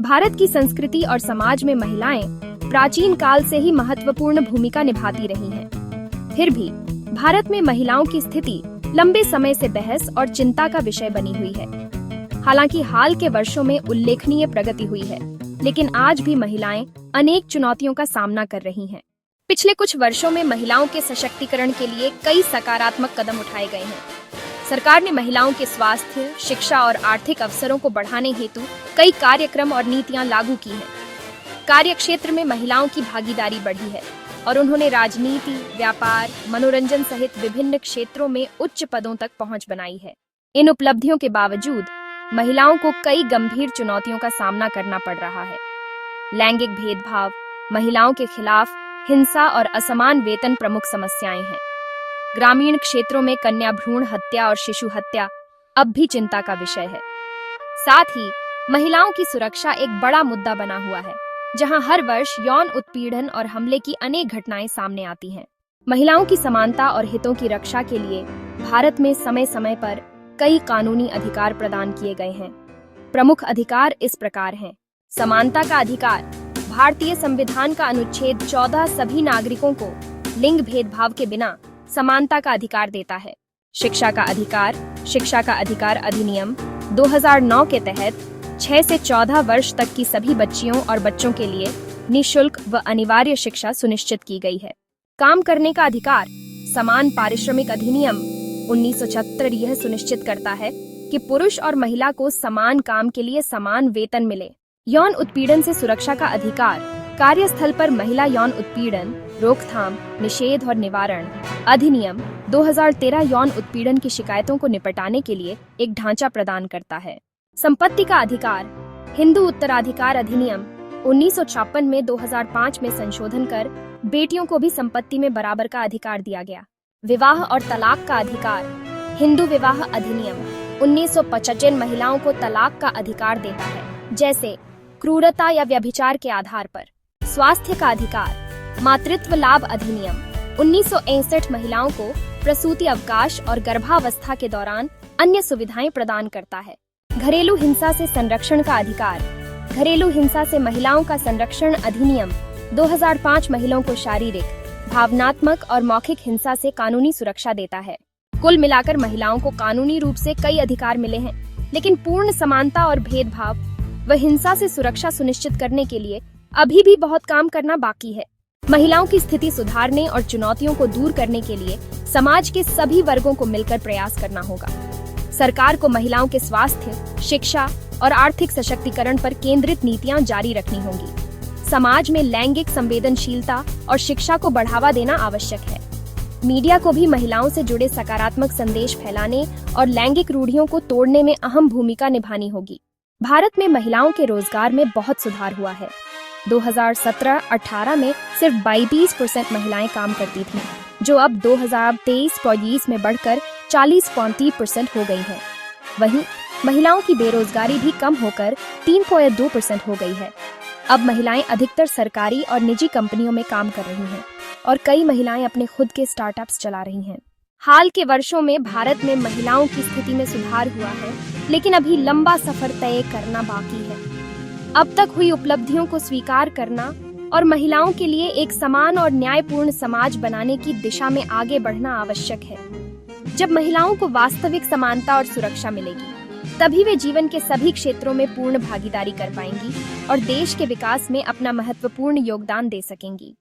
भारत की संस्कृति और समाज में महिलाएं प्राचीन काल से ही महत्वपूर्ण भूमिका निभाती रही हैं। फिर भी भारत में महिलाओं की स्थिति लंबे समय से बहस और चिंता का विषय बनी हुई है। हालांकि हाल के वर्षों में उल्लेखनीय प्रगति हुई है, लेकिन आज भी महिलाएं अनेक चुनौतियों का सामना कर रही हैं। पिछले कुछ वर्षों में महिलाओं के सशक्तिकरण के लिए कई सकारात्मक कदम उठाए गए हैं। सरकार ने महिलाओं के स्वास्थ्य, शिक्षा और आर्थिक अवसरों को बढ़ाने हेतु कई कार्यक्रम और नीतियां लागू की हैं। कार्य क्षेत्र में महिलाओं की भागीदारी बढ़ी है और उन्होंने राजनीति, व्यापार, मनोरंजन सहित विभिन्न क्षेत्रों में उच्च पदों तक पहुंच बनाई है। इन उपलब्धियों के बावजूद महिलाओं को कई गंभीर चुनौतियों का सामना करना पड़ रहा है। लैंगिक भेदभाव, महिलाओं के खिलाफ हिंसा और असमान वेतन प्रमुख समस्याएं हैं। ग्रामीण क्षेत्रों में कन्या भ्रूण हत्या और शिशु हत्या अब भी चिंता का विषय है। साथ ही महिलाओं की सुरक्षा एक बड़ा मुद्दा बना हुआ है, जहां हर वर्ष यौन उत्पीड़न और हमले की अनेक घटनाएं सामने आती हैं। महिलाओं की समानता और हितों की रक्षा के लिए भारत में समय समय पर कई कानूनी अधिकार प्रदान किए गए हैं। प्रमुख अधिकार इस प्रकार हैं। समानता का अधिकार। भारतीय संविधान का अनुच्छेद 14 सभी नागरिकों को लिंग भेदभाव के बिना समानता का अधिकार देता है। शिक्षा का अधिकार। शिक्षा का अधिकार अधिनियम 2009 के तहत 6 से 14 वर्ष तक की सभी बच्चियों और बच्चों के लिए निःशुल्क व अनिवार्य शिक्षा सुनिश्चित की गई है। काम करने का अधिकार। समान पारिश्रमिक अधिनियम 1976 यह सुनिश्चित करता है कि पुरुष और महिला को समान काम के लिए समान वेतन मिले। यौन उत्पीड़न से सुरक्षा का अधिकार। कार्यस्थल पर महिला यौन उत्पीड़न, रोकथाम, निषेध और निवारण अधिनियम 2013 यौन उत्पीड़न की शिकायतों को निपटाने के लिए एक ढांचा प्रदान करता है। संपत्ति का अधिकार। हिंदू उत्तराधिकार अधिनियम 1956 में 2005 में संशोधन कर बेटियों को भी संपत्ति में बराबर का अधिकार दिया गया। विवाह और तलाक का अधिकार। हिंदू विवाह अधिनियम 1955 महिलाओं को तलाक का अधिकार देता है, जैसे क्रूरता या व्यभिचार के आधार पर। स्वास्थ्य का अधिकार। मातृत्व लाभ अधिनियम 1961 महिलाओं को प्रसूति अवकाश और गर्भावस्था के दौरान अन्य सुविधाएं प्रदान करता है। घरेलू हिंसा से संरक्षण का अधिकार। घरेलू हिंसा से महिलाओं का संरक्षण अधिनियम 2005 महिलाओं को शारीरिक, भावनात्मक और मौखिक हिंसा से कानूनी सुरक्षा देता है। कुल मिलाकर महिलाओं को कानूनी रूप से कई अधिकार मिले हैं, लेकिन पूर्ण समानता और भेदभाव व हिंसा से सुरक्षा सुनिश्चित करने के लिए अभी भी बहुत काम करना बाकी है। महिलाओं की स्थिति सुधारने और चुनौतियों को दूर करने के लिए समाज के सभी वर्गों को मिलकर प्रयास करना होगा। सरकार को महिलाओं के स्वास्थ्य, शिक्षा और आर्थिक सशक्तिकरण पर केंद्रित नीतियां जारी रखनी होंगी। समाज में लैंगिक संवेदनशीलता और शिक्षा को बढ़ावा देना आवश्यक है। मीडिया को भी महिलाओं से जुड़े सकारात्मक संदेश फैलाने और लैंगिक रूढ़ियों को तोड़ने में अहम भूमिका निभानी होगी। भारत में महिलाओं के रोजगार में बहुत सुधार हुआ है। 2017-18 में सिर्फ 22% महिलाएं काम करती थीं, जो अब 2023-24 में बढ़कर 40.3% हो गई है। वहीं महिलाओं की बेरोजगारी भी कम होकर 3.2% हो गई है। अब महिलाएं अधिकतर सरकारी और निजी कंपनियों में काम कर रही हैं और कई महिलाएं अपने खुद के स्टार्टअप्स चला रही हैं। हाल के वर्षों में भारत में महिलाओं की स्थिति में सुधार हुआ है, लेकिन अभी लंबा सफर तय करना बाकी है। अब तक हुई उपलब्धियों को स्वीकार करना और महिलाओं के लिए एक समान और न्यायपूर्ण समाज बनाने की दिशा में आगे बढ़ना आवश्यक है। जब महिलाओं को वास्तविक समानता और सुरक्षा मिलेगी, तभी वे जीवन के सभी क्षेत्रों में पूर्ण भागीदारी कर पाएंगी और देश के विकास में अपना महत्वपूर्ण योगदान दे सकेंगी।